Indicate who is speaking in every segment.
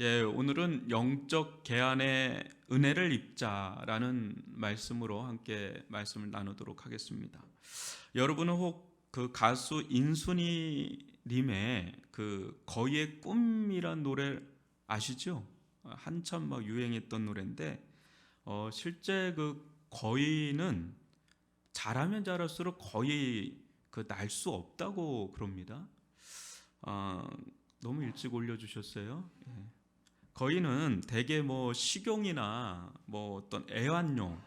Speaker 1: 오늘은 영적 계한의 은혜를 입자라는 말씀으로 함께 말씀을 나누도록 하겠습니다. 여러분은 혹 그 가수 인순이 님의 그 거위의 꿈이란 노래 아시죠? 한참 막 유행했던 노래인데 실제 그 거위는 자라면 자랄수록 거의 그 날 수 없다고 그럽니다. 너무 일찍 올려주셨어요. 거인은 대개 뭐 식용이나 뭐 어떤 애완용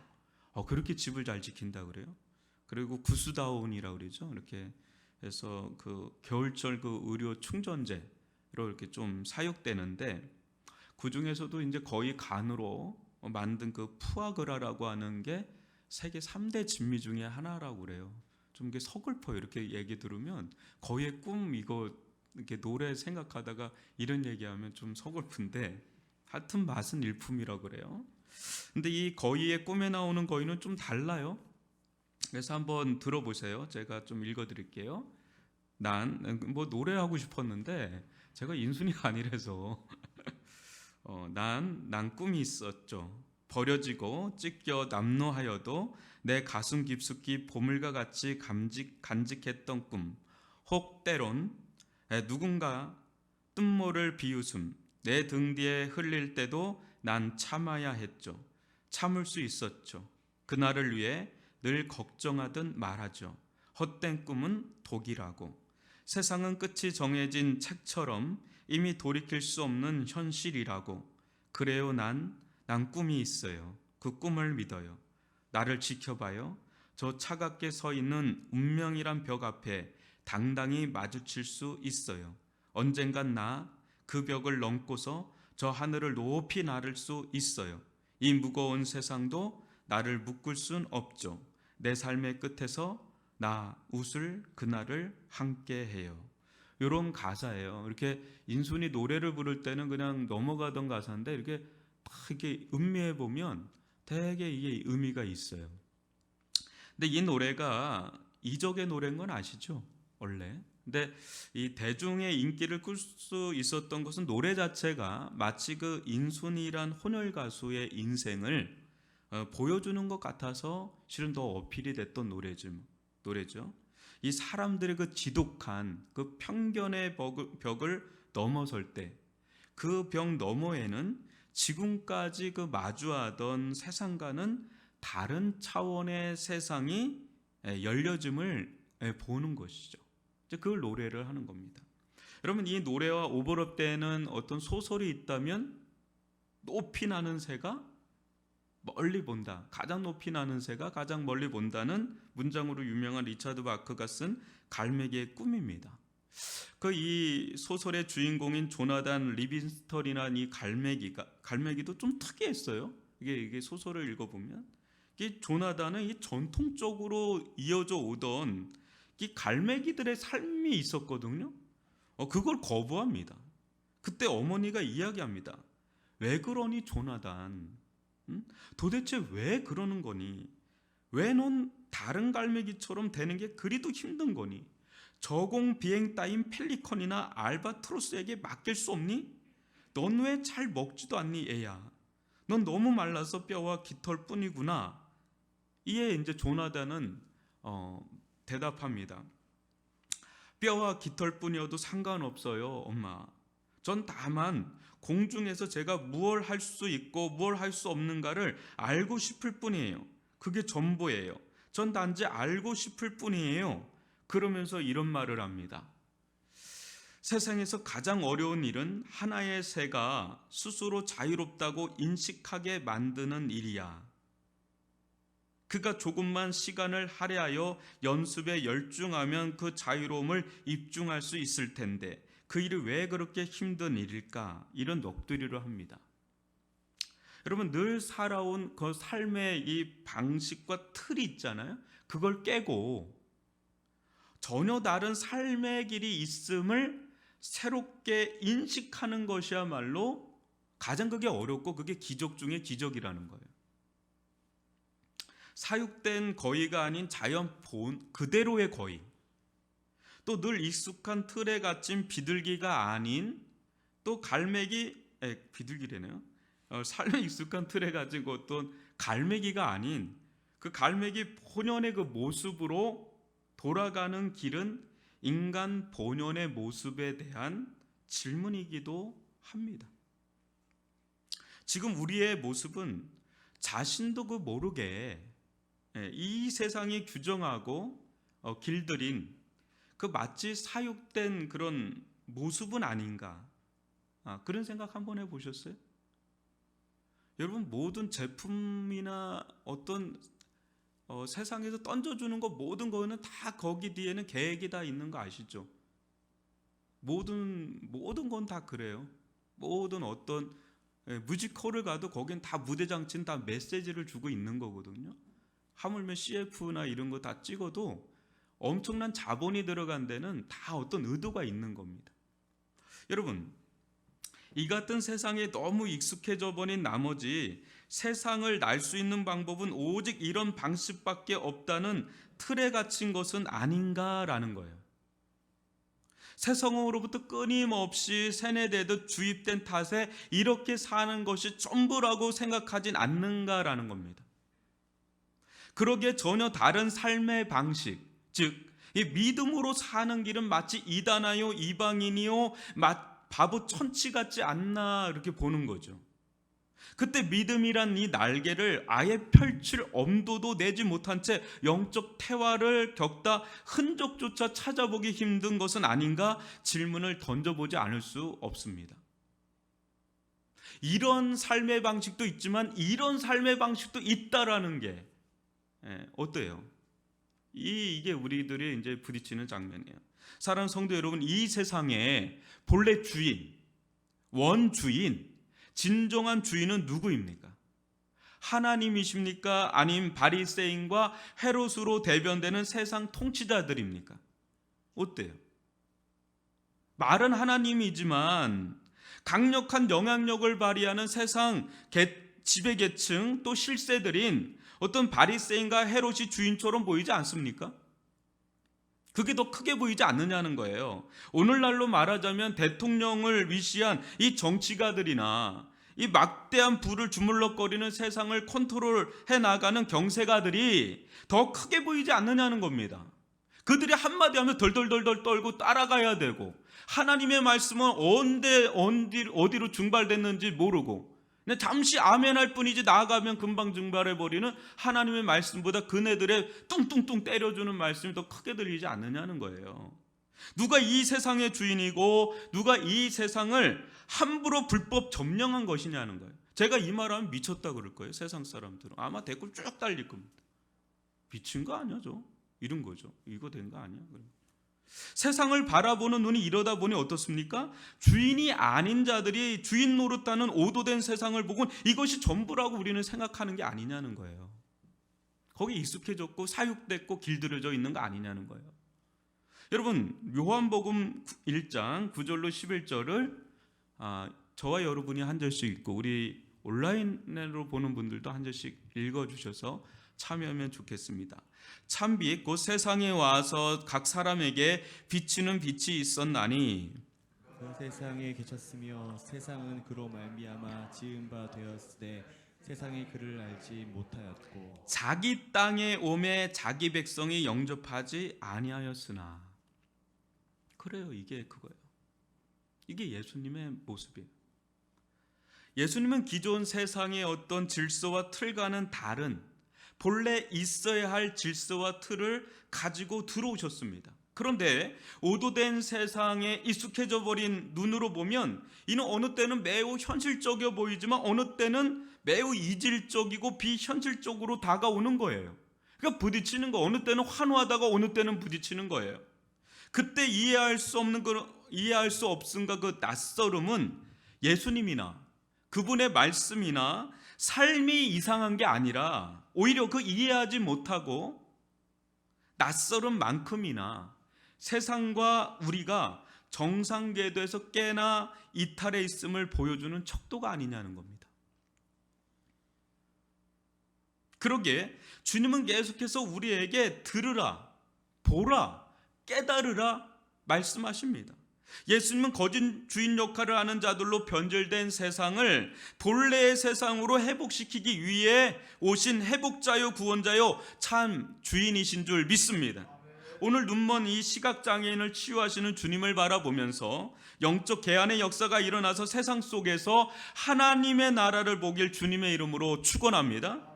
Speaker 1: 그렇게 집을 잘 지킨다 그래요. 그리고 구스다운이라고 그러죠. 이렇게 해서 그 겨울철 그 의료 충전재로 이렇게 좀 사육되는데 그 중에서도 이제 거의 간으로 만든 그 푸아그라라고 하는 게 세계 3대 진미 중에 하나라고 그래요. 좀 이게 서글퍼요. 이렇게 얘기 들으면 거의 꿈 이거 이렇게 노래 생각하다가 이런 얘기하면 좀 서글픈데 하여튼 맛은 일품이라고 그래요. 근데 이 거위의 꿈에 나오는 거위는 좀 달라요. 그래서 한번 들어보세요. 제가 좀 읽어드릴게요. 난 뭐 노래하고 싶었는데 제가 인순이 아니라서 난 꿈이 있었죠. 버려지고 찢겨 남노하여도 내 가슴 깊숙이 보물과 같이 간직했던 꿈. 혹 때론 누군가 뜬모를 비웃음 내 등 뒤에 흘릴 때도 난 참아야 했죠. 참을 수 있었죠. 그날을 위해 늘 걱정하듯 말하죠. 헛된 꿈은 독이라고. 세상은 끝이 정해진 책처럼 이미 돌이킬 수 없는 현실이라고. 그래요, 난 꿈이 있어요. 그 꿈을 믿어요. 나를 지켜봐요. 저 차갑게 서 있는 운명이란 벽 앞에 당당히 마주칠 수 있어요. 언젠간 나 그 벽을 넘고서 저 하늘을 높이 나를 수 있어요. 이 무거운 세상도 나를 묶을 순 없죠. 내 삶의 끝에서 나 웃을 그날을 함께 해요. 이런 가사예요. 이렇게 인순이 노래를 부를 때는 그냥 넘어가던 가사인데 이렇게 딱 이렇게 음미해 보면 되게 이게 의미가 있어요. 근데 이 노래가 이적의 노래인 건 아시죠? 원래. 근데 이 대중의 인기를 끌 수 있었던 것은 노래 자체가 마치 그 인순이란 혼혈 가수의 인생을 보여주는 것 같아서 실은 더 어필이 됐던 노래죠. 이 사람들의 그 지독한 그 편견의 벽을 넘어설 때 그 벽 너머에는 지금까지 그 마주하던 세상과는 다른 차원의 세상이 열려짐을 보는 것이죠. 이제 그걸 노래를 하는 겁니다. 여러분, 이 노래와 오버랩되는 어떤 소설이 있다면 높이 나는 새가 멀리 본다. 가장 높이 나는 새가 가장 멀리 본다는 문장으로 유명한 리차드 바크가 쓴 갈매기의 꿈입니다. 그 이 소설의 주인공인 조나단 리빈스턴이라는 이 갈매기도 좀 특이했어요. 이게 소설을 읽어보면 이 조나단은 이 전통적으로 이어져 오던 이 갈매기들의 삶이 있었거든요. 그걸 거부합니다. 그때 어머니가 이야기합니다. 왜 그러니 조나단? 응? 도대체 왜 그러는 거니? 왜 넌 다른 갈매기처럼 되는 게 그리도 힘든 거니? 저공 비행 따윈 펠리컨이나 알바트로스에게 맡길 수 없니? 넌 왜 잘 먹지도 않니, 애야? 넌 너무 말라서 뼈와 깃털 뿐이구나. 이에 이제 조나단은 대답합니다. 뼈와 깃털 뿐이어도 상관없어요, 엄마. 전 다만 공중에서 제가 무엇을 할 수 있고 무엇을 할 수 없는가를 알고 싶을 뿐이에요. 그게 전부예요. 전 단지 알고 싶을 뿐이에요. 그러면서 이런 말을 합니다. 세상에서 가장 어려운 일은 하나의 새가 스스로 자유롭다고 인식하게 만드는 일이야. 그가 조금만 시간을 할애하여 연습에 열중하면 그 자유로움을 입증할 수 있을 텐데 그 일이 왜 그렇게 힘든 일일까? 이런 넋두리를 합니다. 여러분, 늘 살아온 그 삶의 이 방식과 틀이 있잖아요. 그걸 깨고 전혀 다른 삶의 길이 있음을 새롭게 인식하는 것이야말로 가장 그게 어렵고 그게 기적 중에 기적이라는 거예요. 사육된 거위가 아닌 자연 본 그대로의 거위, 또 늘 익숙한 틀에 갇힌 비둘기가 아닌 또 갈매기 비둘기래네요. 삶에 익숙한 틀에 가지고 어떤 갈매기가 아닌 그 갈매기 본연의 그 모습으로 돌아가는 길은 인간 본연의 모습에 대한 질문이기도 합니다. 지금 우리의 모습은 자신도 그 모르게 이 세상이 규정하고 길들인 그 마치 사육된 그런 모습은 아닌가, 그런 생각 한번 해보셨어요? 여러분, 모든 제품이나 어떤 세상에서 던져주는 거 모든 거는 다 거기 뒤에는 계획이 다 있는 거 아시죠? 모든 건 다 그래요. 모든 어떤 뮤지컬을 가도 거긴 다 무대 장치는 다 메시지를 주고 있는 거거든요. 하물며 CF나 이런 거 다 찍어도 엄청난 자본이 들어간 데는 다 어떤 의도가 있는 겁니다. 여러분, 이 같은 세상에 너무 익숙해져 버린 나머지 세상을 날 수 있는 방법은 오직 이런 방식밖에 없다는 틀에 갇힌 것은 아닌가라는 거예요. 세상으로부터 끊임없이 세뇌되듯 주입된 탓에 이렇게 사는 것이 전부라고 생각하진 않는가라는 겁니다. 그러기에 전혀 다른 삶의 방식, 즉 이 믿음으로 사는 길은 마치 이단하요 이방인이요 바보 천치 같지 않나 이렇게 보는 거죠. 그때 믿음이란 이 날개를 아예 펼칠 엄두도 내지 못한 채 영적 태화를 겪다 흔적조차 찾아보기 힘든 것은 아닌가 질문을 던져보지 않을 수 없습니다. 이런 삶의 방식도 있지만 이런 삶의 방식도 있다라는 게 어때요? 이게 우리들이 이제 부딪히는 장면이에요. 사랑하는 성도 여러분, 이 세상에 본래 주인, 원주인, 진정한 주인은 누구입니까? 하나님이십니까? 아님 바리새인과 헤롯으로 대변되는 세상 통치자들입니까? 어때요? 말은 하나님이지만 강력한 영향력을 발휘하는 세상 지배계층 또 실세들인 어떤 바리새인과 헤롯이 주인처럼 보이지 않습니까? 그게 더 크게 보이지 않느냐는 거예요. 오늘날로 말하자면 대통령을 위시한 이 정치가들이나 이 막대한 부를 주물럭거리는 세상을 컨트롤해 나가는 경세가들이 더 크게 보이지 않느냐는 겁니다. 그들이 한마디 하면 덜덜덜덜 떨고 따라가야 되고 하나님의 말씀은 어디로 증발됐는지 모르고 그냥 잠시 아멘할 뿐이지 나아가면 금방 증발해버리는 하나님의 말씀보다 그네들의 뚱뚱뚱 때려주는 말씀이 더 크게 들리지 않느냐는 거예요. 누가 이 세상의 주인이고 누가 이 세상을 함부로 불법 점령한 것이냐는 거예요. 제가 이 말하면 미쳤다 그럴 거예요. 세상 사람들은 아마 댓글 쭉 달릴 겁니다. 미친 거 아니야 저? 이런 거죠. 이거 된 거 아니야? 세상을 바라보는 눈이 이러다 보니 어떻습니까? 주인이 아닌 자들이 주인 노릇하는 오도된 세상을 보고 이것이 전부라고 우리는 생각하는 게 아니냐는 거예요. 거기에 익숙해졌고 사육됐고 길들여져 있는 거 아니냐는 거예요. 여러분, 요한복음 1장 9절로 11절을 저와 여러분이 한 절씩 읽고 우리 온라인으로 보는 분들도 한 절씩 읽어주셔서 참여하면 좋겠습니다. 참빛 곧 세상에 와서 각 사람에게 비추는 빛이 있었나니
Speaker 2: 그 세상에 계셨으며 세상은 그로 말미암아 지은 바 되었으되 세상이 그를 알지 못하였고
Speaker 1: 자기 땅에 오매 자기 백성이 영접하지 아니하였으나. 그래요. 이게 그거예요. 이게 예수님의 모습이에요. 예수님은 기존 세상의 어떤 질서와 틀과는 다른 본래 있어야 할 질서와 틀을 가지고 들어오셨습니다. 그런데 오도된 세상에 익숙해져 버린 눈으로 보면 이는 어느 때는 매우 현실적이어 보이지만 어느 때는 매우 이질적이고 비현실적으로 다가오는 거예요. 그러니까 부딪히는 거, 어느 때는 환호하다가 어느 때는 부딪히는 거예요. 그때 이해할 수 없음과 그 낯설음은 예수님이나 그분의 말씀이나 삶이 이상한 게 아니라 오히려 그 이해하지 못하고 낯설은 만큼이나 세상과 우리가 정상궤도에서 꽤나 이탈해 있음을 보여주는 척도가 아니냐는 겁니다. 그러기에 주님은 계속해서 우리에게 들으라, 보라, 깨달으라 말씀하십니다. 예수님은 거짓 주인 역할을 하는 자들로 변질된 세상을 본래의 세상으로 회복시키기 위해 오신 회복자요 구원자요 참 주인이신 줄 믿습니다. 오늘 눈먼 이 시각장애인을 치유하시는 주님을 바라보면서 영적 개안의 역사가 일어나서 세상 속에서 하나님의 나라를 보길 주님의 이름으로 축원합니다.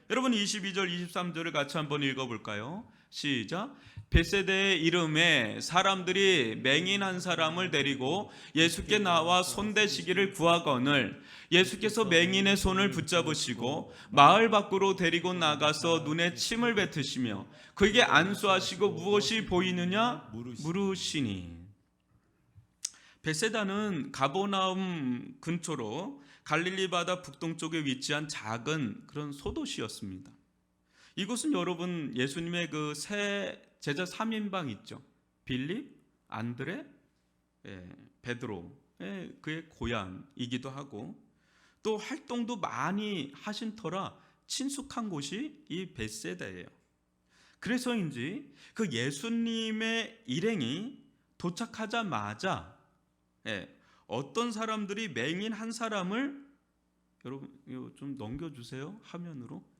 Speaker 1: 여러분 22절 23절을 같이 한번 읽어볼까요? 시작. 벳세다의 이름에 사람들이 맹인 한 사람을 데리고 예수께 나와 손대시기를 구하거늘 예수께서 맹인의 손을 붙잡으시고 마을 밖으로 데리고 나가서 눈에 침을 뱉으시며 그에게 안수하시고 무엇이 보이느냐 물으시니. 벳세다는 가버나움 근처로 갈릴리 바다 북동쪽에 위치한 작은 그런 소도시였습니다. 이곳은 여러분 예수님의 그 세 제자 3인방 있죠. 빌립, 안드레, 베드로 그의 고향이기도 하고 또 활동도 많이 하신 터라 친숙한 곳이 이 벳세다예요. 그래서인지 그 예수님의 일행이 도착하자마자 어떤 사람들이 맹인 한 사람을 여러분 이거 좀 넘겨주세요 화면으로.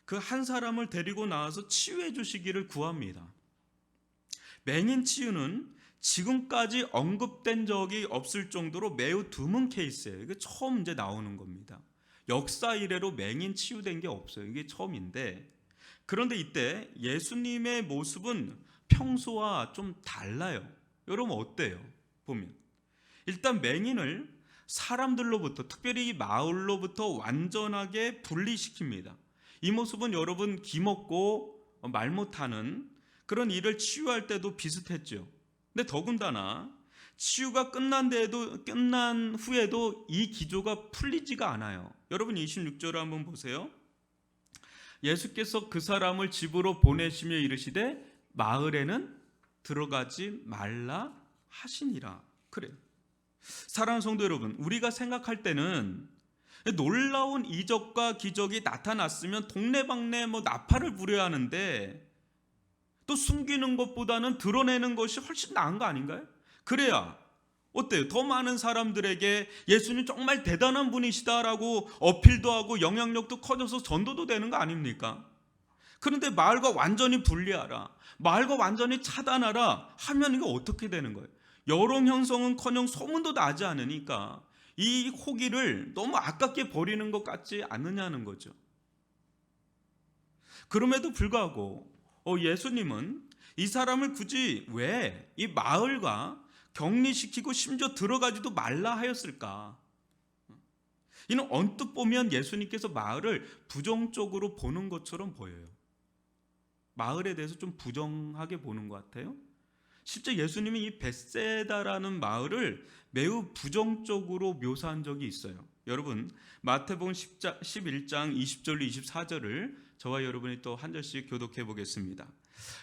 Speaker 1: 그 한 사람을 데리고 나와서 치유해 주시기를 구합니다. 맹인 치유는 지금까지 언급된 적이 없을 정도로 매우 드문 케이스예요. 이게 처음 이제 나오는 겁니다. 역사 이래로 맹인 치유된 게 없어요. 이게 처음인데 그런데 이때 예수님의 모습은 평소와 좀 달라요. 여러분 어때요? 보면 일단 맹인을 사람들로부터 특별히 이 마을로부터 완전하게 분리시킵니다. 이 모습은 여러분 기먹고 말 못하는 그런 일을 치유할 때도 비슷했죠. 근데 더군다나 치유가 끝난 후에도 이 기조가 풀리지가 않아요. 여러분 26절을 한번 보세요. 예수께서 그 사람을 집으로 보내시며 이르시되 마을에는 들어가지 말라 하시니라. 그래요. 사랑하는 성도 여러분, 우리가 생각할 때는 놀라운 이적과 기적이 나타났으면 동네방네 나팔을 부려야 하는데 또 숨기는 것보다는 드러내는 것이 훨씬 나은 거 아닌가요? 그래야 어때요? 더 많은 사람들에게 예수님 정말 대단한 분이시다라고 어필도 하고 영향력도 커져서 전도도 되는 거 아닙니까? 그런데 마을과 완전히 분리하라, 마을과 완전히 차단하라 하면 이거 어떻게 되는 거예요? 여론 형성은커녕 소문도 나지 않으니까 이 호기를 너무 아깝게 버리는 것 같지 않느냐는 거죠. 그럼에도 불구하고 예수님은 이 사람을 굳이 왜 이 마을과 격리시키고 심지어 들어가지도 말라 하였을까? 이는 언뜻 보면 예수님께서 마을을 부정적으로 보는 것처럼 보여요. 마을에 대해서 좀 부정하게 보는 것 같아요. 실제 예수님이 이 벳세다라는 마을을 매우 부정적으로 묘사한 적이 있어요. 여러분 마태복음 11장 20절로 24절을 저와 여러분이 또 한 절씩 교독해 보겠습니다.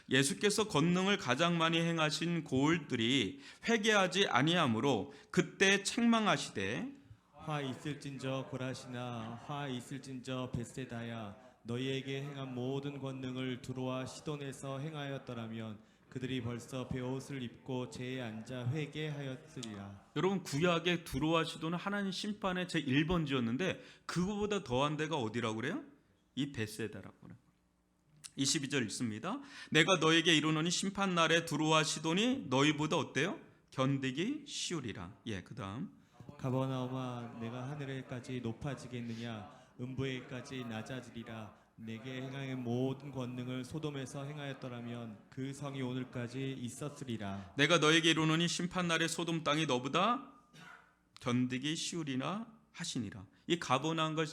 Speaker 1: 예수께서 권능을 가장 많이 행하신 고을들이 회개하지 아니하므로 그때 책망하시되
Speaker 2: 화 있을진저 고라시나 화 있을진저 벳세다야 너희에게 행한 모든 권능을 두로와 시돈에서 행하였더라면 그들이 벌써 베옷을 입고 제에 앉아 회개하였으리라.
Speaker 1: 여러분 구약의 두로와 시돈은 하나님 심판의 제1번지였는데 그거보다 더한 데가 어디라고 그래요? 이 벳세다라고 그래요. 22절 읽습니다. 내가 너에게 이르노니 심판날에 두로와 시돈이 너희보다 어때요? 견디기 쉬우리라. 그 다음
Speaker 2: 가버나움아 내가 하늘에까지 높아지겠느냐 음부에까지 낮아지리라. 내게 행한 모든 권능을 소돔에서 행하였더라면 그 성이 오늘까지 있었으리라.
Speaker 1: 내가 너에게 이르노니 심판날에 소돔 땅이 너보다 견디기 쉬우리라 하시니라. 이 가버나움과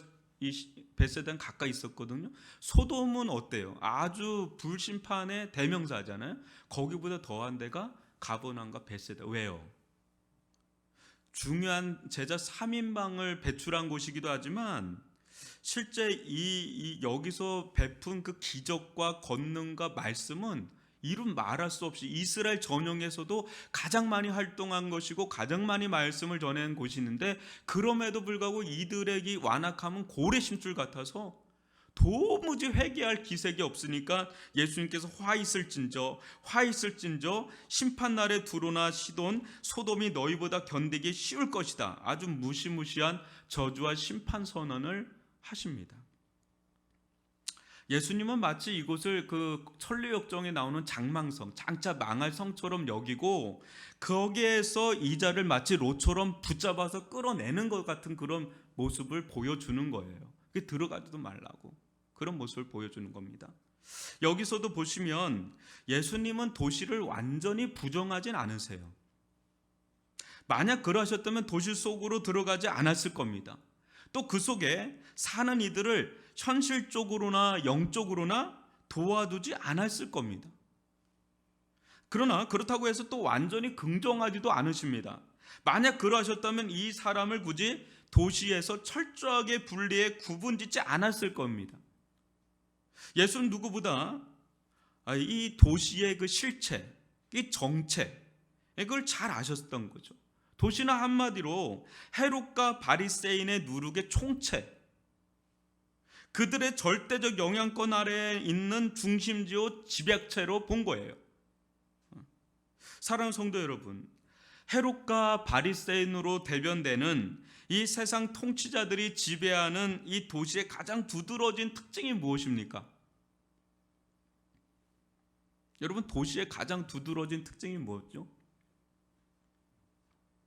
Speaker 1: 이 벳세다는 가까이 있었거든요. 소돔은 어때요? 아주 불심판의 대명사잖아요. 거기보다 더한 데가 가버나움과 벳세다. 왜요? 중요한 제자 3인방을 배출한 곳이기도 하지만 실제 여기서 베푼 그 기적과 권능과 말씀은 이루 말할 수 없이 이스라엘 전역에서도 가장 많이 활동한 것이고 가장 많이 말씀을 전한 곳이 있는데 그럼에도 불구하고 이들에게 완악함은 고래 심줄 같아서 도무지 회개할 기색이 없으니까 예수님께서 화 있을진저 심판날에 두로나 시돈 소돔이 너희보다 견디기 쉬울 것이다. 아주 무시무시한 저주와 심판 선언을 하십니다. 예수님은 마치 이곳을 그 천리역정에 나오는 장망성, 장차 망할 성처럼 여기고 거기에서 이자를 마치 롯처럼 붙잡아서 끌어내는 것 같은 그런 모습을 보여주는 거예요. 들어가지도 말라고 그런 모습을 보여주는 겁니다. 여기서도 보시면 예수님은 도시를 완전히 부정하진 않으세요. 만약 그러하셨다면 도시 속으로 들어가지 않았을 겁니다. 또 그 속에 사는 이들을 현실적으로나 영적으로나 도와두지 않았을 겁니다. 그러나 그렇다고 해서 또 완전히 긍정하지도 않으십니다. 만약 그러하셨다면 이 사람을 굳이 도시에서 철저하게 분리해 구분짓지 않았을 겁니다. 예수는 누구보다 이 도시의 그 실체, 이 정체, 이걸 잘 아셨던 거죠. 도시는 한마디로 헤롯과 바리새인의 누룩의 총체, 그들의 절대적 영향권 아래에 있는 중심지요 집약체로 본 거예요. 사랑하는 성도 여러분, 헤롯과 바리새인으로 대변되는 이 세상 통치자들이 지배하는 이 도시의 가장 두드러진 특징이 무엇입니까? 여러분, 도시의 가장 두드러진 특징이 뭐죠?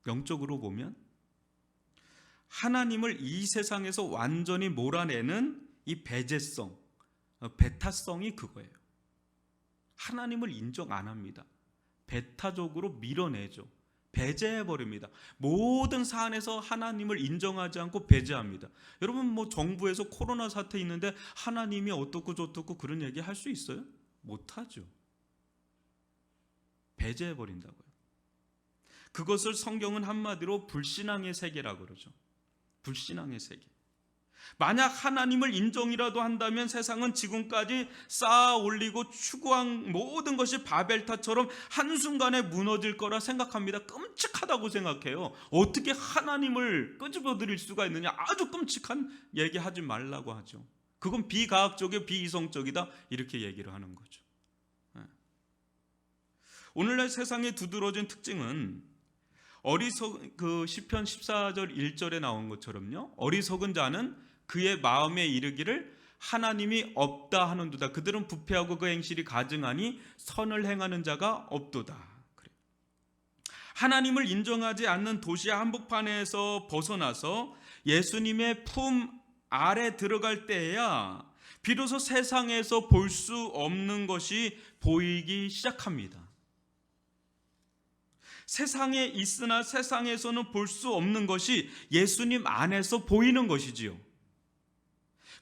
Speaker 1: 영적으로 보면 하나님을 이 세상에서 완전히 몰아내는 이 배제성, 배타성이 그거예요. 하나님을 인정 안 합니다. 배타적으로 밀어내죠. 배제해버립니다. 모든 사안에서 하나님을 인정하지 않고 배제합니다. 여러분, 뭐 정부에서 코로나 사태 있는데 하나님이 어떻고 저떻고 그런 얘기 할 수 있어요? 못하죠. 배제해버린다고요. 그것을 성경은 한마디로 불신앙의 세계라고 그러죠. 불신앙의 세계. 만약 하나님을 인정이라도 한다면 세상은 지금까지 쌓아 올리고 추구한 모든 것이 바벨탑처럼 한순간에 무너질 거라 생각합니다. 끔찍하다고 생각해요. 어떻게 하나님을 끄집어들일 수가 있느냐. 아주 끔찍한 얘기하지 말라고 하죠. 그건 비과학적이고 비이성적이다 이렇게 얘기를 하는 거죠. 오늘날 세상의 두드러진 특징은 그 시편 14절 1절에 나온 것처럼요, 어리석은 자는 그의 마음에 이르기를 하나님이 없다 하는도다. 그들은 부패하고 그 행실이 가증하니 선을 행하는 자가 없도다. 그래. 하나님을 인정하지 않는 도시의 한복판에서 벗어나서 예수님의 품 아래 들어갈 때에야 비로소 세상에서 볼 수 없는 것이 보이기 시작합니다. 세상에 있으나 세상에서는 볼 수 없는 것이 예수님 안에서 보이는 것이지요.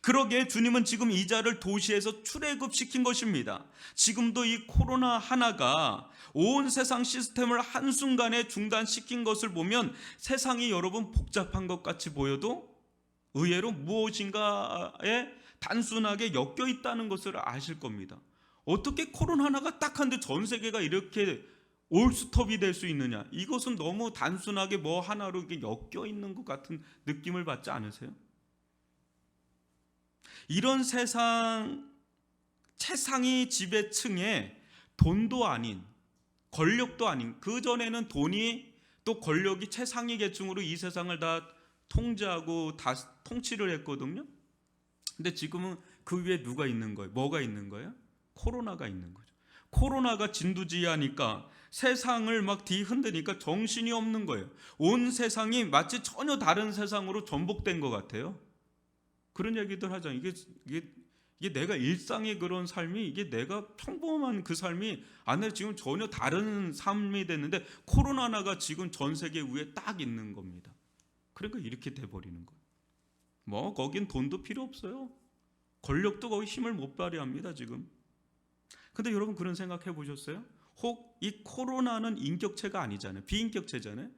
Speaker 1: 그러기에 주님은 지금 이 자를 도시에서 출애굽시킨 것입니다. 지금도 이 코로나 하나가 온 세상 시스템을 한순간에 중단시킨 것을 보면 세상이 여러분 복잡한 것 같이 보여도 의외로 무엇인가에 단순하게 엮여 있다는 것을 아실 겁니다. 어떻게 코로나 하나가 딱 한데 전 세계가 이렇게 올스톱이 될 수 있느냐? 이것은 너무 단순하게 뭐 하나로 이렇게 엮여 있는 것 같은 느낌을 받지 않으세요? 이런 세상이 지배층에 돈도 아닌, 권력도 아닌, 그전에는 돈이 또 권력이 최상위 계층으로 이 세상을 다 통제하고 다 통치를 했거든요. 근데 지금은 그 위에 누가 있는 거예요? 뭐가 있는 거예요? 코로나가 있는 거죠. 코로나가 진두지휘하니까 세상을 막 뒤흔드니까 정신이 없는 거예요. 온 세상이 마치 전혀 다른 세상으로 전복된 것 같아요. 그런 얘기들 하잖아요. 이게 내가 일상의 그런 삶이, 이게 내가 평범한 그 삶이 아니라 지금 전혀 다른 삶이 됐는데 코로나가 지금 전 세계 위에 딱 있는 겁니다. 그러니까 이렇게 돼버리는 거예요. 뭐 거긴 돈도 필요 없어요. 권력도 거기 힘을 못 발휘합니다 지금. 근데 여러분 그런 생각 해보셨어요? 혹 이 코로나는 인격체가 아니잖아요. 비인격체잖아요.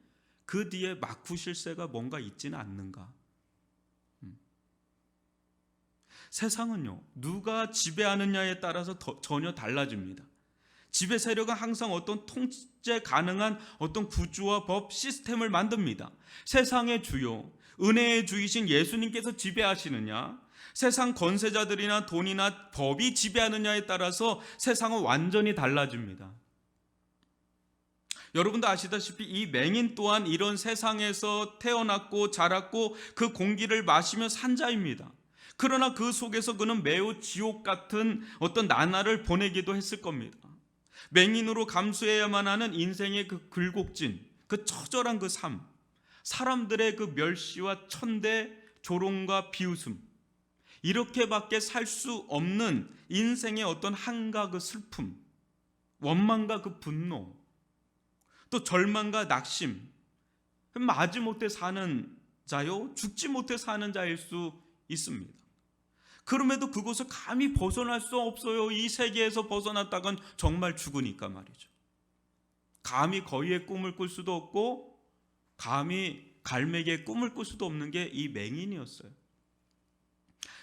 Speaker 1: 그 뒤에 막후실세가 뭔가 있지는 않는가? 세상은요, 누가 지배하느냐에 따라서 전혀 달라집니다. 지배 세력은 항상 어떤 통제 가능한 어떤 구조와 법, 시스템을 만듭니다. 세상의 주요, 은혜의 주이신 예수님께서 지배하시느냐, 세상 권세자들이나 돈이나 법이 지배하느냐에 따라서 세상은 완전히 달라집니다. 여러분도 아시다시피 이 맹인 또한 이런 세상에서 태어났고 자랐고 그 공기를 마시며 산 자입니다. 그러나 그 속에서 그는 매우 지옥 같은 어떤 나날을 보내기도 했을 겁니다. 맹인으로 감수해야만 하는 인생의 그 굴곡진, 그 처절한 그 삶, 사람들의 그 멸시와 천대, 조롱과 비웃음, 이렇게밖에 살 수 없는 인생의 어떤 한가 그 슬픔, 원망과 그 분노, 또 절망과 낙심, 마지못해 사는 자요, 죽지 못해 사는 자일 수 있습니다. 그럼에도 그곳을 감히 벗어날 수 없어요. 이 세계에서 벗어났다간 정말 죽으니까 말이죠. 감히 거위의 꿈을 꿀 수도 없고 감히 갈매기의 꿈을 꿀 수도 없는 게 이 맹인이었어요.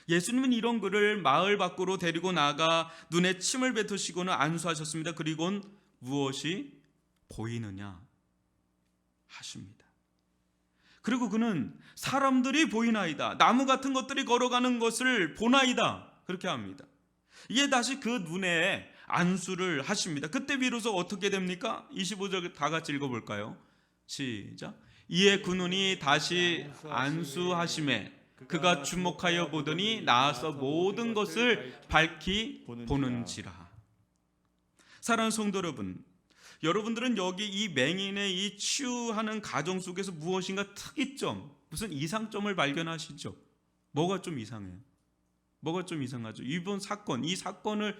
Speaker 1: 예수님은 이런 그를 마을 밖으로 데리고 나가 눈에 침을 뱉으시고는 안수하셨습니다. 그리고는 무엇이 보이느냐 하십니다. 그리고 그는 사람들이 보이나이다, 나무 같은 것들이 걸어가는 것을 보나이다, 그렇게 합니다. 이에 다시 그 눈에 안수를 하십니다. 그때 비로소 어떻게 됩니까? 25절 다 같이 읽어볼까요? 시작. 이에 그 눈이 다시 안수하심에 그가 주목하여 보더니 나아서 모든 것을 밝히 보는지라. 사랑하는 성도 여러분, 여러분들은 여기 이 맹인의 이 치유하는 가정 속에서 무엇인가 특이점, 무슨 이상점을 발견하시죠? 뭐가 좀 이상해요? 뭐가 좀 이상하죠? 이번 사건, 이 사건을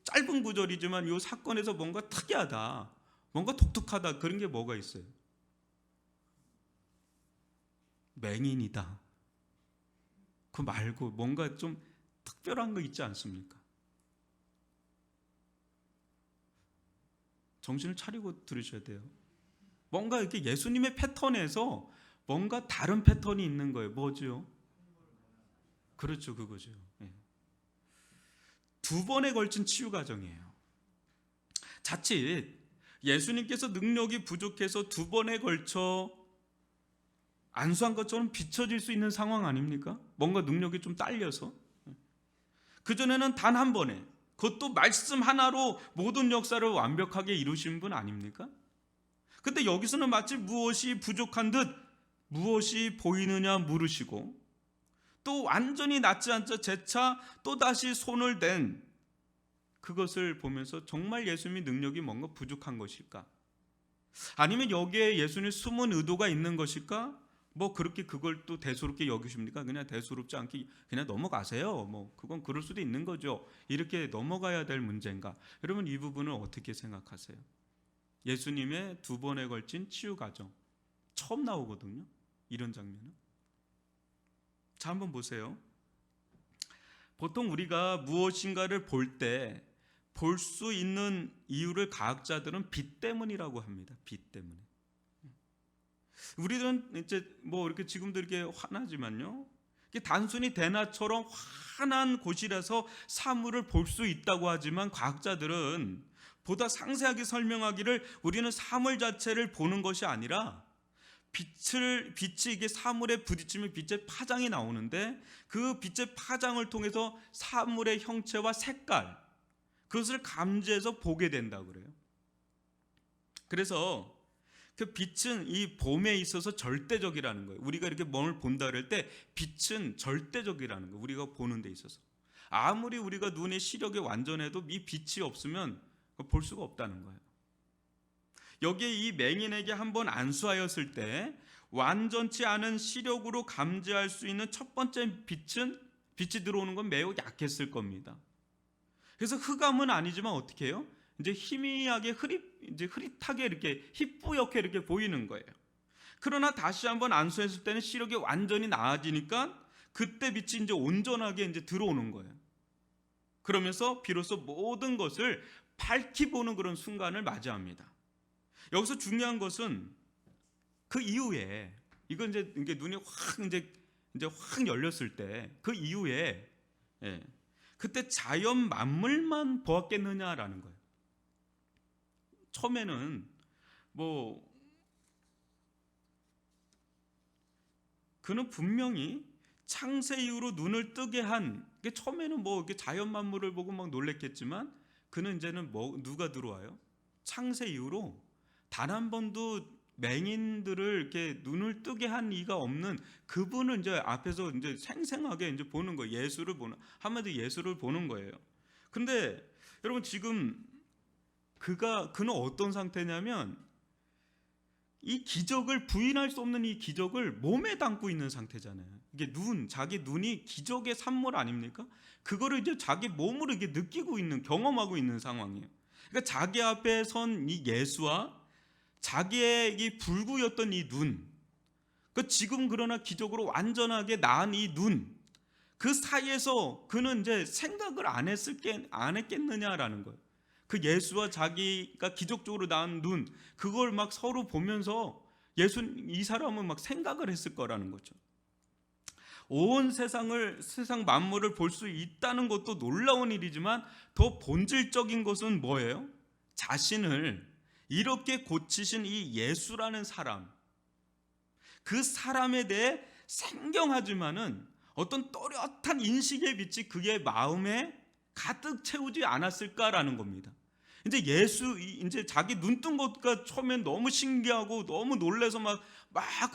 Speaker 1: 짧은 구절이지만 이 사건에서 뭔가 특이하다, 뭔가 독특하다, 그런 게 뭐가 있어요? 맹인이다. 그 말고 뭔가 좀 특별한 거 있지 않습니까? 정신을 차리고 들으셔야 돼요. 뭔가 이렇게 예수님의 패턴에서 뭔가 다른 패턴이 있는 거예요. 뭐죠? 그렇죠, 그거죠. 두 번에 걸친 치유 과정이에요. 자칫 예수님께서 능력이 부족해서 두 번에 걸쳐 안수한 것처럼 비춰질 수 있는 상황 아닙니까? 뭔가 능력이 좀 딸려서. 그전에는 단 한 번에, 그것도 말씀 하나로 모든 역사를 완벽하게 이루신 분 아닙니까? 근데 여기서는 마치 무엇이 부족한 듯 무엇이 보이느냐 물으시고, 또 완전히 낫지 않자 재차 또다시 손을 댄 그것을 보면서 정말 예수님의 능력이 뭔가 부족한 것일까? 아니면 여기에 예수님의 숨은 의도가 있는 것일까? 뭐 그렇게 그걸 또 대수롭게 여기십니까? 그냥 대수롭지 않게 그냥 넘어가세요. 뭐 그건 그럴 수도 있는 거죠. 이렇게 넘어가야 될 문제인가? 여러분, 이 부분을 어떻게 생각하세요? 예수님의 두 번에 걸친 치유 과정 처음 나오거든요. 이런 장면은. 자, 한번 보세요. 보통 우리가 무엇인가를 볼 때 볼 수 있는 이유를 과학자들은 빛 때문이라고 합니다. 빛 때문에. 우리들은 이제 뭐 이렇게 지금도 이렇게 환하지만요, 이게 단순히 대낮처럼 환한 곳이라서 사물을 볼 수 있다고 하지만 과학자들은 보다 상세하게 설명하기를 우리는 사물 자체를 보는 것이 아니라 빛이 이게 사물에 부딪히면 빛의 파장이 나오는데 그 빛의 파장을 통해서 사물의 형체와 색깔, 그것을 감지해서 보게 된다고 그래요. 그래서 그 빛은 이 봄에 있어서 절대적이라는 거예요. 우리가 이렇게 뭘 본다 그럴 때 빛은 절대적이라는 거예요. 우리가 보는 데 있어서. 아무리 우리가 눈의 시력이 완전해도 이 빛이 없으면 볼 수가 없다는 거예요. 여기에 이 맹인에게 한번 안수하였을 때 완전치 않은 시력으로 감지할 수 있는 첫 번째 빛이 들어오는 건 매우 약했을 겁니다. 그래서 흑암은 아니지만 어떻게 해요? 이제 희미하게 흐릿하게 이렇게 희뿌옇게 이렇게 보이는 거예요. 그러나 다시 한번 안수했을 때는 시력이 완전히 나아지니까 그때 빛이 이제 온전하게 이제 들어오는 거예요. 그러면서 비로소 모든 것을 밝히 보는 그런 순간을 맞이합니다. 여기서 중요한 것은 그 이후에, 이건 이제 눈이 확 열렸을 때 그 이후에 그때 자연 만물만 보았겠느냐라는 거예요. 처음에는 그는 분명히 창세 이후로 눈을 뜨게 한, 처음에는 뭐 이렇게 자연 만물을 보고 막 놀랬겠지만 그는 이제는 누가 들어와요? 창세 이후로 단 한 번도 맹인들을 이렇게 눈을 뜨게 한 이가 없는 그분을 이제 앞에서 이제 생생하게 이제 보는 거예요. 예수를 보는, 한마디 예수를 보는 거예요. 근데 여러분 지금 그는 어떤 상태냐면 이 기적을 부인할 수 없는 이 기적을 몸에 담고 있는 상태잖아요. 이게 자기 눈이 기적의 산물 아닙니까? 그거를 이제 자기 몸으로 이게 느끼고 있는, 경험하고 있는 상황이에요. 그러니까 자기 앞에 선 이 예수와 자기의 이 불구였던 이 눈, 지금 그러나 기적으로 완전하게 나은 이 눈, 그 사이에서 그는 이제 생각을 안 했겠느냐라는 거예요. 그 예수와 자기가 기적적으로 낳은 눈, 그걸 막 서로 보면서 이 사람은 막 생각을 했을 거라는 거죠. 온 세상 만물을 볼 수 있다는 것도 놀라운 일이지만 더 본질적인 것은 뭐예요? 자신을 이렇게 고치신 이 예수라는 사람, 그 사람에 대해 생경하지만은 어떤 또렷한 인식의 빛이 그의 마음에 가득 채우지 않았을까라는 겁니다. 이제 자기 눈뜬 것과 처음엔 너무 신기하고 너무 놀래서 막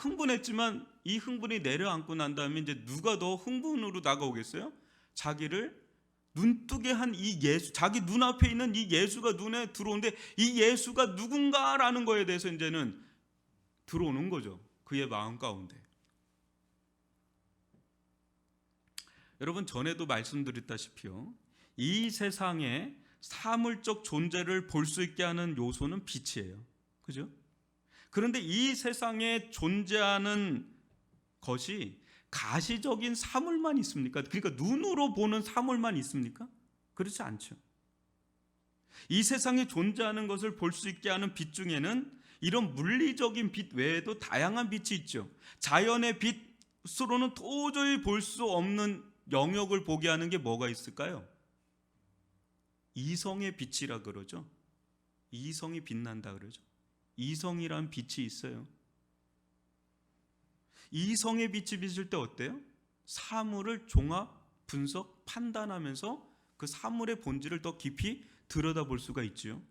Speaker 1: 흥분했지만 이 흥분이 내려앉고 난 다음에 이제 누가 더 흥분으로 다가오겠어요? 자기를 눈뜨게 한 이 예수, 자기 눈앞에 있는 이 예수가 눈에 들어오는데 이 예수가 누군가라는 거에 대해서 이제는 들어오는 거죠. 그의 마음 가운데. 여러분 전에도 말씀드렸다시피요, 이 세상에 사물적 존재를 볼 수 있게 하는 요소는 빛이에요. 그죠? 그런데 이 세상에 존재하는 것이 가시적인 사물만 있습니까? 그러니까 눈으로 보는 사물만 있습니까? 그렇지 않죠. 이 세상에 존재하는 것을 볼 수 있게 하는 빛 중에는 이런 물리적인 빛 외에도 다양한 빛이 있죠. 자연의 빛으로는 도저히 볼 수 없는 영역을 보게 하는 게 뭐가 있을까요? 이성의 빛이라 그러죠. 이성이 빛난다 그러죠. 이성이란 빛이 있어요. 이성의 빛이 비칠 때 어때요? 사물을 종합, 분석, 판단하면서 그 사물의 본질을 더 깊이 들여다볼 수가 있죠.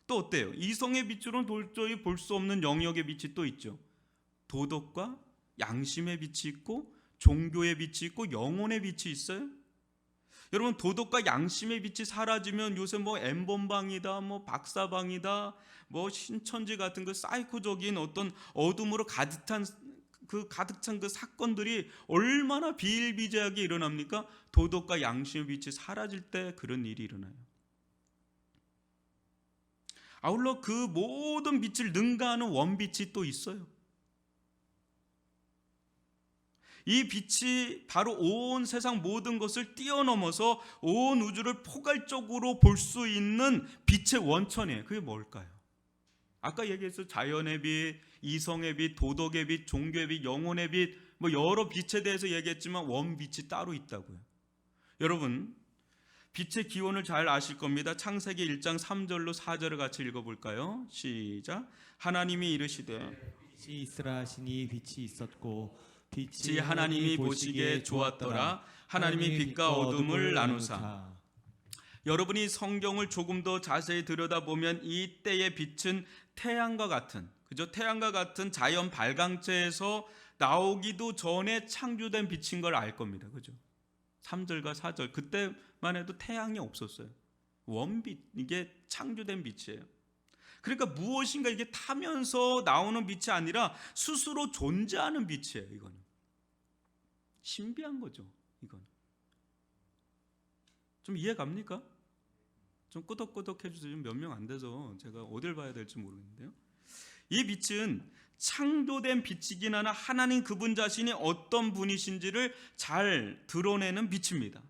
Speaker 1: 또 어때요? 이성의 빛으로는 도저히 볼 수 없는 영역의 빛이 또 있죠. 도덕과 양심의 빛이 있고 종교의 빛이 있고 영혼의 빛이 있어요. 여러분 도덕과 양심의 빛이 사라지면 요새 뭐 엠번방이다, 뭐 박사방이다, 뭐 신천지 같은 그 사이코적인 어떤 어둠으로 가득 찬 그 사건들이 얼마나 비일비재하게 일어납니까? 도덕과 양심의 빛이 사라질 때 그런 일이 일어나요. 아울러 그 모든 빛을 능가하는 원빛이 또 있어요. 이 빛이 바로 온 세상 모든 것을 뛰어넘어서 온 우주를 포괄적으로 볼 수 있는 빛의 원천이에요. 그게 뭘까요? 아까 얘기했어. 자연의 빛, 이성의 빛, 도덕의 빛, 종교의 빛, 영혼의 빛, 뭐 여러 빛에 대해서 얘기했지만 원빛이 따로 있다고요. 여러분 빛의 기원을 잘 아실 겁니다. 창세기 1장 3절로 4절을 같이 읽어볼까요? 시작. 하나님이 이르시되
Speaker 2: 빛이 있으라 하시니 빛이 있었고
Speaker 1: 빛이 하나님이 보시기에 좋았더라. 하나님이 빛과 어둠을 나누사. 여러분이 성경을 조금 더 자세히 들여다보면 이 때의 빛은 태양과 같은, 그죠? 태양과 같은 자연 발광체에서 나오기도 전에 창조된 빛인 걸 알 겁니다. 그죠? 3절과 4절 그때만 해도 태양이 없었어요. 원빛, 이게 창조된 빛이에요. 그러니까 무엇인가 이게 타면서 나오는 빛이 아니라 스스로 존재하는 빛이에요. 이거는 신비한 거죠. 이건 좀 이해 갑니까? 좀 끄덕끄덕 해주세요. 몇 명 안 돼서 제가 어딜 봐야 될지 모르겠는데요. 이 빛은 창조된 빛이긴 하나 하나님 그분 자신이 어떤 분이신지를 잘 드러내는 빛입니다.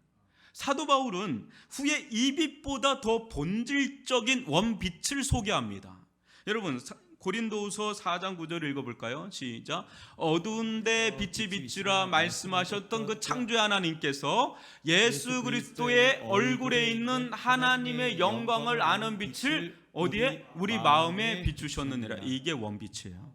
Speaker 1: 사도 바울은 후에 이 빛보다 더 본질적인 원빛을 소개합니다. 여러분 고린도후서 4장 9절 읽어볼까요? 시작. 어두운 데 빛이 비추라 말씀하셨던 그 창조의 하나님께서 예수 그리스도의 얼굴에 있는 하나님의 영광을 아는 빛을 어디에? 우리 마음에 비추셨느니라. 이게 원빛이에요.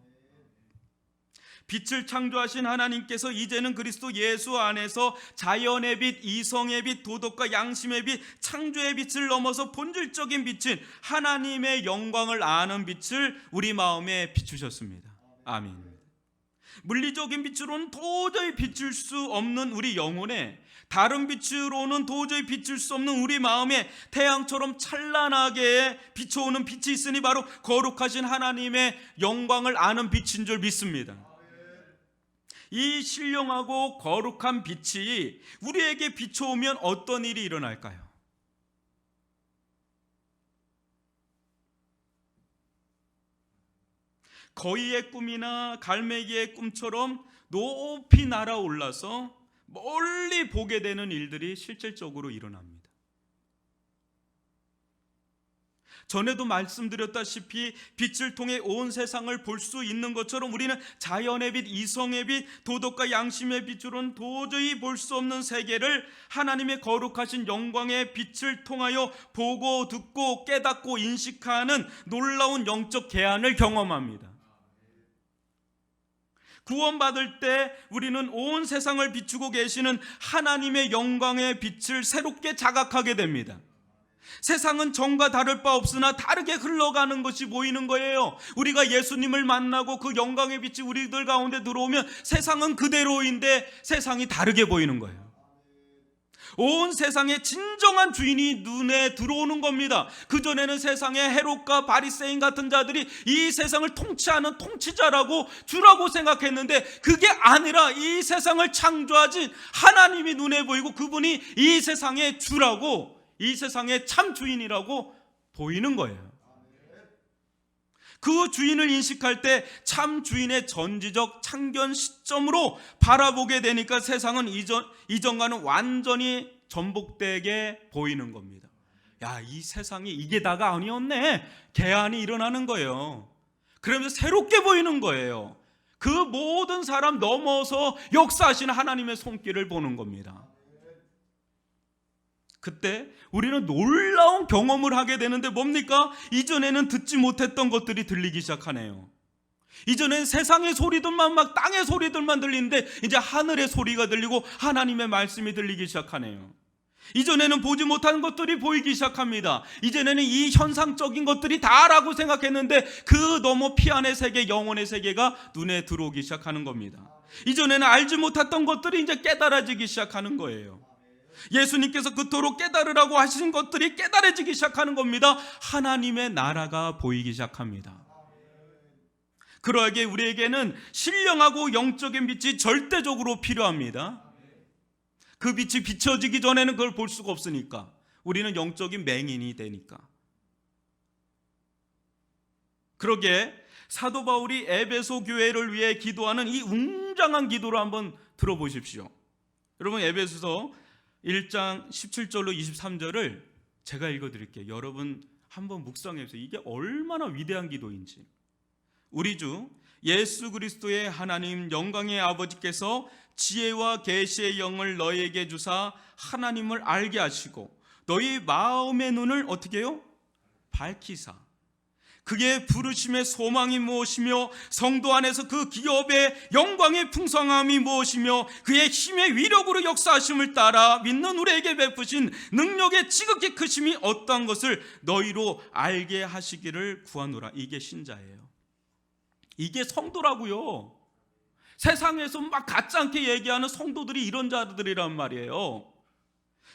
Speaker 1: 빛을 창조하신 하나님께서 이제는 그리스도 예수 안에서 자연의 빛, 이성의 빛, 도덕과 양심의 빛, 창조의 빛을 넘어서 본질적인 빛인 하나님의 영광을 아는 빛을 우리 마음에 비추셨습니다. 아멘. 물리적인 빛으로는 도저히 비출 수 없는 우리 영혼에, 다른 빛으로는 도저히 비출 수 없는 우리 마음에 태양처럼 찬란하게 비춰오는 빛이 있으니 바로 거룩하신 하나님의 영광을 아는 빛인 줄 믿습니다. 이 신령하고 거룩한 빛이 우리에게 비춰오면 어떤 일이 일어날까요? 거위의 꿈이나 갈매기의 꿈처럼 높이 날아올라서 멀리 보게 되는 일들이 실질적으로 일어납니다. 전에도 말씀드렸다시피 빛을 통해 온 세상을 볼 수 있는 것처럼 우리는 자연의 빛, 이성의 빛, 도덕과 양심의 빛으로는 도저히 볼 수 없는 세계를 하나님의 거룩하신 영광의 빛을 통하여 보고 듣고 깨닫고 인식하는 놀라운 영적 계한을 경험합니다. 구원받을 때 우리는 온 세상을 비추고 계시는 하나님의 영광의 빛을 새롭게 자각하게 됩니다. 세상은 전과 다를 바 없으나 다르게 흘러가는 것이 보이는 거예요. 우리가 예수님을 만나고 그 영광의 빛이 우리들 가운데 들어오면 세상은 그대로인데 세상이 다르게 보이는 거예요. 온 세상의 진정한 주인이 눈에 들어오는 겁니다. 그전에는 세상의 헤롯과 바리새인 같은 자들이 이 세상을 통치하는 통치자라고 주라고 생각했는데 그게 아니라 이 세상을 창조하신 하나님이 눈에 보이고 그분이 이 세상의 주라고, 이 세상의 참 주인이라고 보이는 거예요. 그 주인을 인식할 때 참 주인의 전지적 창견 시점으로 바라보게 되니까 세상은 이전과는 완전히 전복되게 보이는 겁니다. 야, 이 세상이 이게 다가 아니었네. 개안이 일어나는 거예요. 그러면서 새롭게 보이는 거예요. 그 모든 사람 넘어서 역사하시는 하나님의 손길을 보는 겁니다. 그때 우리는 놀라운 경험을 하게 되는데 뭡니까? 이전에는 듣지 못했던 것들이 들리기 시작하네요. 이전엔 세상의 소리들만 막 땅의 소리들만 들리는데 이제 하늘의 소리가 들리고 하나님의 말씀이 들리기 시작하네요. 이전에는 보지 못한 것들이 보이기 시작합니다. 이전에는 이 현상적인 것들이 다라고 생각했는데 그 너머 피안의 세계, 영혼의 세계가 눈에 들어오기 시작하는 겁니다. 이전에는 알지 못했던 것들이 이제 깨달아지기 시작하는 거예요. 예수님께서 그토록 깨달으라고 하신 것들이 깨달아지기 시작하는 겁니다. 하나님의 나라가 보이기 시작합니다. 그러하기에 우리에게는 신령하고 영적인 빛이 절대적으로 필요합니다. 그 빛이 비춰지기 전에는 그걸 볼 수가 없으니까 우리는 영적인 맹인이 되니까. 그러기에 사도 바울이 에베소 교회를 위해 기도하는 이 웅장한 기도를 한번 들어보십시오. 여러분, 에베소서 1장 17절로 23절을 제가 읽어드릴게요. 여러분 한번 묵상해보세요. 이게 얼마나 위대한 기도인지. 우리 주 예수 그리스도의 하나님 영광의 아버지께서 지혜와 계시의 영을 너희에게 주사 하나님을 알게 하시고 너희 마음의 눈을 어떻게 해요? 밝히사 그의 부르심의 소망이 무엇이며 성도 안에서 그 기업의 영광의 풍성함이 무엇이며 그의 힘의 위력으로 역사하심을 따라 믿는 우리에게 베푸신 능력의 지극히 크심이 어떠한 것을 너희로 알게 하시기를 구하노라. 이게 신자예요. 이게 성도라고요. 세상에서 막 같지 않게 얘기하는 성도들이 이런 자들이란 말이에요.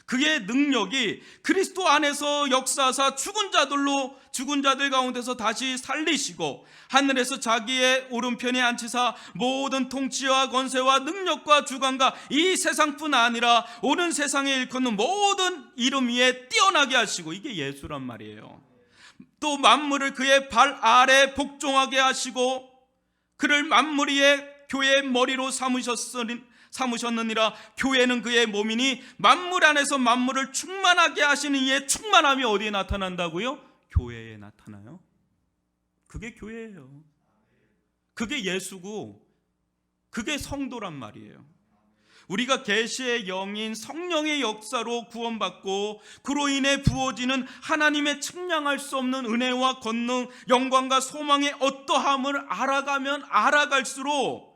Speaker 1: 그의 능력이 그리스도 안에서 역사하사 죽은 자들 가운데서 다시 살리시고 하늘에서 자기의 오른편에 앉히사 모든 통치와 권세와 능력과 주관과 이 세상뿐 아니라 오는 세상에 일컫는 모든 이름 위에 뛰어나게 하시고, 이게 예수란 말이에요. 또 만물을 그의 발 아래 복종하게 하시고 그를 만물 위에 교회의 머리로 삼으셨느니라. 교회는 그의 몸이니 만물 안에서 만물을 충만하게 하시는 이의 충만함이 어디에 나타난다고요? 교회에 나타나요. 그게 교회예요. 그게 예수고 그게 성도란 말이에요. 우리가 계시의 영인 성령의 역사로 구원받고 그로 인해 부어지는 하나님의 측량할 수 없는 은혜와 권능, 영광과 소망의 어떠함을 알아가면 알아갈수록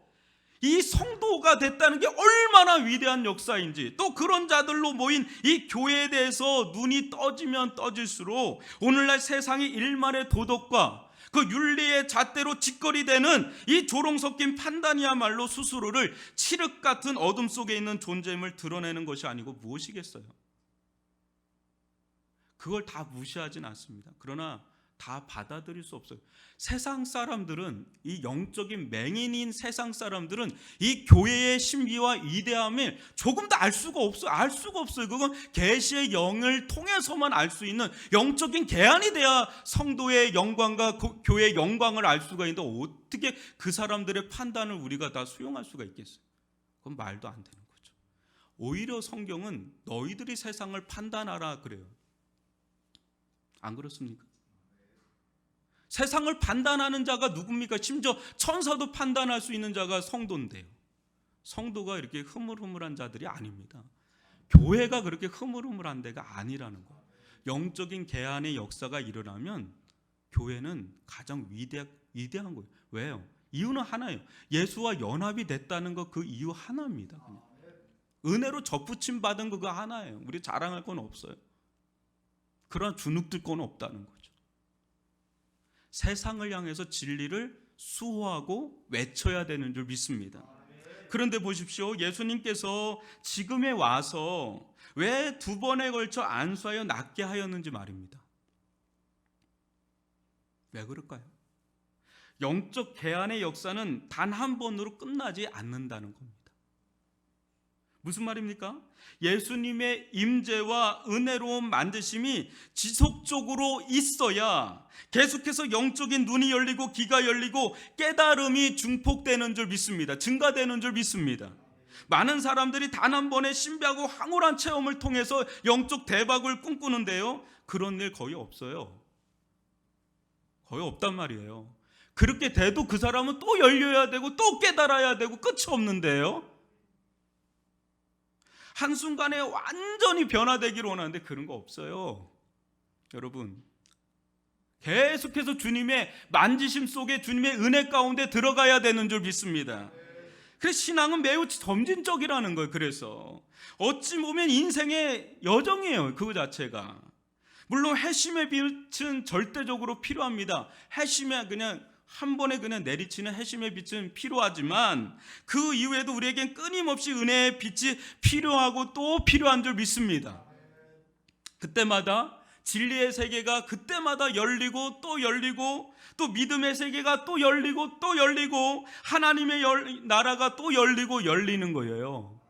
Speaker 1: 이 성도가 됐다는 게 얼마나 위대한 역사인지, 또 그런 자들로 모인 이 교회에 대해서 눈이 떠지면 떠질수록 오늘날 세상이 일말의 도덕과 그 윤리의 잣대로 짓거리되는 이 조롱 섞인 판단이야말로 스스로를 칠흑 같은 어둠 속에 있는 존재임을 드러내는 것이 아니고 무엇이겠어요? 그걸 다 무시하진 않습니다. 그러나 다 받아들일 수 없어요. 세상 사람들은, 이 영적인 맹인인 세상 사람들은 이 교회의 신비와 위대함을 조금 더 알 수가 없어요. 알 수가 없어요. 그건 계시의 영을 통해서만 알 수 있는 영적인 계한이 돼야 성도의 영광과 교회의 영광을 알 수가 있는데, 어떻게 그 사람들의 판단을 우리가 다 수용할 수가 있겠어요? 그건 말도 안 되는 거죠. 오히려 성경은 너희들이 세상을 판단하라 그래요. 안 그렇습니까? 세상을 판단하는 자가 누굽니까? 심지어 천사도 판단할 수 있는 자가 성도인데요. 성도가 이렇게 흐물흐물한 자들이 아닙니다. 교회가 그렇게 흐물흐물한 데가 아니라는 거예요. 영적인 계한의 역사가 일어나면 교회는 가장 위대한 거예요. 왜요? 이유는 하나예요. 예수와 연합이 됐다는 거, 그 이유 하나입니다. 그냥. 은혜로 접붙임 받은 그거 하나예요. 우리 자랑할 건 없어요. 그러나 주눅들 건 없다는 거죠. 세상을 향해서 진리를 수호하고 외쳐야 되는 줄 믿습니다. 그런데 보십시오. 예수님께서 지금에 와서 왜 2번에 걸쳐 안수하여 낫게 하였는지 말입니다. 왜 그럴까요? 영적 계한의 역사는 단 한 번으로 끝나지 않는다는 겁니다. 무슨 말입니까? 예수님의 임재와 은혜로운 만드심이 지속적으로 있어야 계속해서 영적인 눈이 열리고 귀가 열리고 깨달음이 증폭되는 줄 믿습니다. 증가되는 줄 믿습니다. 많은 사람들이 단 한 번의 신비하고 황홀한 체험을 통해서 영적 대박을 꿈꾸는데요, 그런 일 거의 없어요. 거의 없단 말이에요. 그렇게 돼도 그 사람은 또 열려야 되고 또 깨달아야 되고 끝이 없는데요, 한순간에 완전히 변화되기를 원하는데 그런 거 없어요. 여러분, 계속해서 주님의 만지심 속에, 주님의 은혜 가운데 들어가야 되는 줄 믿습니다. 그래서 신앙은 매우 점진적이라는 거예요. 그래서 어찌 보면 인생의 여정이에요, 그 자체가. 물론 해심의 빛은 절대적으로 필요합니다. 해심에 그냥 한 번에 그냥 내리치는 해심의 빛은 필요하지만 그 이후에도 우리에겐 끊임없이 은혜의 빛이 필요하고 또 필요한 줄 믿습니다. 그때마다 진리의 세계가 그때마다 열리고 또 열리고, 또 믿음의 세계가 또 열리고 또 열리고, 하나님의 나라가 또 열리고 열리는 거예요.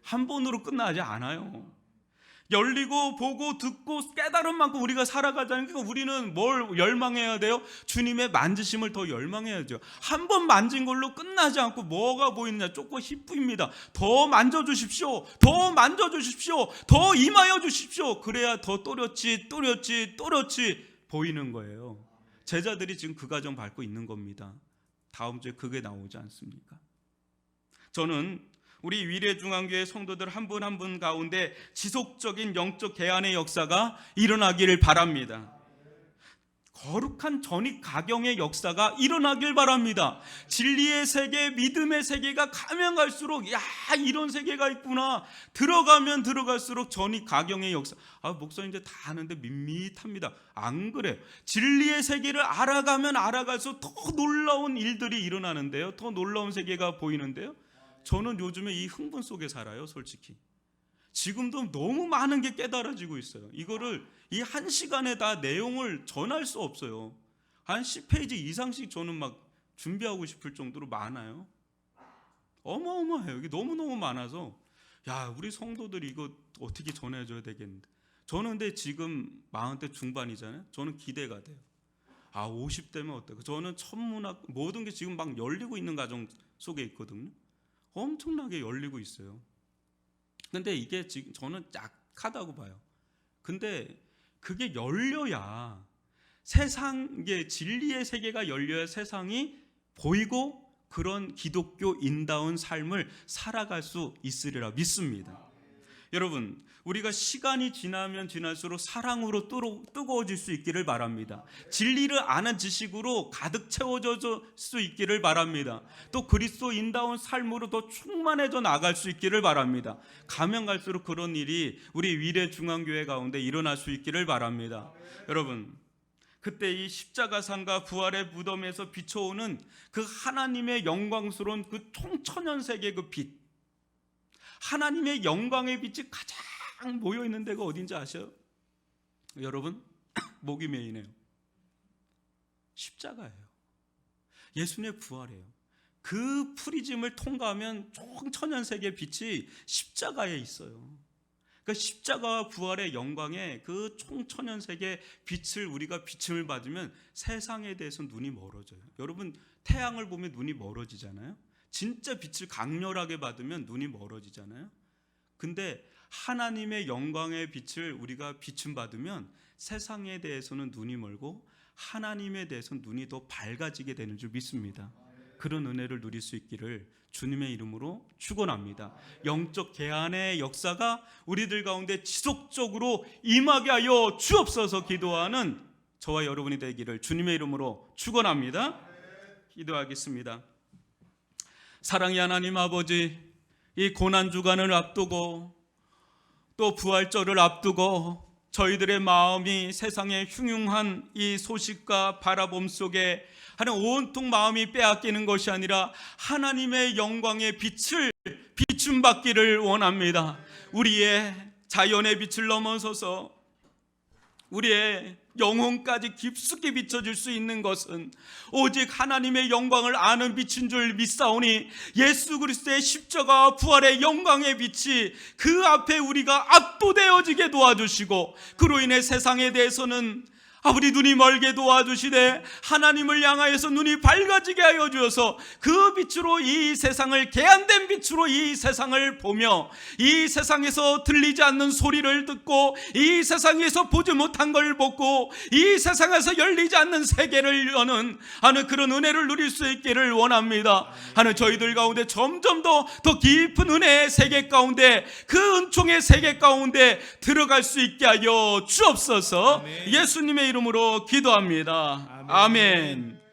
Speaker 1: 한 번으로 끝나지 않아요. 열리고 보고 듣고 깨달은 만큼 우리가 살아가자는 게, 우리는 뭘 열망해야 돼요? 주님의 만지심을 더 열망해야죠. 한 번 만진 걸로 끝나지 않고 뭐가 보이느냐? 조금 희뿌입니다. 더 만져주십시오. 더 만져주십시오. 더 임하여 주십시오. 그래야 더 또렷이 보이는 거예요. 제자들이 지금 그 과정 밟고 있는 겁니다. 다음 주에 그게 나오지 않습니까? 저는 우리 위례중앙교회 성도들 한 분 한 분 가운데 지속적인 영적 계한의 역사가 일어나기를 바랍니다. 거룩한 전익 가경의 역사가 일어나길 바랍니다. 진리의 세계, 믿음의 세계가 가면 갈수록, 야, 이런 세계가 있구나, 들어가면 들어갈수록 전익 가경의 역사. 목사님 이제 다 아는데 밋밋합니다. 안 그래요. 진리의 세계를 알아가면 알아갈수록 더 놀라운 일들이 일어나는데요, 더 놀라운 세계가 보이는데요, 저는 요즘에 이 흥분 속에 살아요, 솔직히. 지금도 너무 많은 게 깨달아지고 있어요. 이거를 이 1시간에 다 내용을 전할 수 없어요. 한 10페이지 이상씩 저는 막 준비하고 싶을 정도로 많아요. 어마어마해요. 이게 너무너무 많아서, 야, 우리 성도들이 이거 어떻게 전해줘야 되겠는데. 저는 근데 지금 40대 중반이잖아요. 저는 기대가 돼요. 50대면 어떨까? 저는 천문학 모든 게 지금 막 열리고 있는 과정 속에 있거든요. 엄청나게 열리고 있어요. 근데 이게 지금 저는 약하다고 봐요. 근데 그게 열려야, 세상의 진리의 세계가 열려야 세상이 보이고 그런 기독교인다운 삶을 살아갈 수 있으리라 믿습니다. 여러분, 우리가 시간이 지나면 지날수록 사랑으로 뜨거워질 수 있기를 바랍니다. 진리를 아는 지식으질 가득 채워질 수 있기를 바랍니다. 또 그리스도인다운 삶으로 더 충만해져 나갈 수 있기를 바랍니다. 가면 갈수록 그런 일이 우리 위례중앙교회 가운데 일어날 수 있기를 바랍니다. 여러분, 그때 이 십자가상과 부활의 무덤에서 비춰오는 그 하나님의 영광스러운 그 총천연색의 그 빛, 하나님의 영광의 빛이 가장 모여있는 데가 어딘지 아셔요? 여러분, 목이 메이네요. 십자가예요. 예수님의 부활이에요. 그 프리즘을 통과하면 총천연색의 빛이 십자가에 있어요. 그러니까 십자가와 부활의 영광에 그 총천연색의 빛을 우리가 비침을 받으면 세상에 대해서 눈이 멀어져요. 여러분, 태양을 보면 눈이 멀어지잖아요. 진짜 빛을 강렬하게 받으면 눈이 멀어지잖아요. 근데 하나님의 영광의 빛을 우리가 비춤 받으면 세상에 대해서는 눈이 멀고 하나님에 대해서는 눈이 더 밝아지게 되는 줄 믿습니다. 그런 은혜를 누릴 수 있기를 주님의 이름으로 축원합니다. 영적 개안의 역사가 우리들 가운데 지속적으로 임하게 하여 주옵소서 기도하는 저와 여러분이 되기를 주님의 이름으로 축원합니다. 기도하겠습니다. 사랑의 하나님 아버지, 이 고난주간을 앞두고 또 부활절을 앞두고 저희들의 마음이 세상의 흉흉한 이 소식과 바라봄 속에 하는 온통 마음이 빼앗기는 것이 아니라 하나님의 영광의 빛을 비춤받기를 원합니다. 우리의 자연의 빛을 넘어서서 우리의 영혼까지 깊숙이 비춰줄 수 있는 것은 오직 하나님의 영광을 아는 빛인 줄 믿사오니 예수 그리스도의 십자가와 부활의 영광의 빛이 그 앞에 우리가 압도되어지게 도와주시고 그로 인해 세상에 대해서는 아버지 눈이 멀게 도와주시되 하나님을 향하여서 눈이 밝아지게 하여 주어서 그 빛으로 이 세상을 개안된 빛으로 이 세상을 보며 이 세상에서 들리지 않는 소리를 듣고 이 세상에서 보지 못한 걸 보고 이 세상에서 열리지 않는 세계를 여는 하는 그런 은혜를 누릴 수 있기를 원합니다. 하는 저희들 가운데 점점 더 깊은 은혜의 세계 가운데 그 은총의 세계 가운데 들어갈 수 있게 하여 주옵소서. 예수님의 이름으로 기도합니다. 아멘.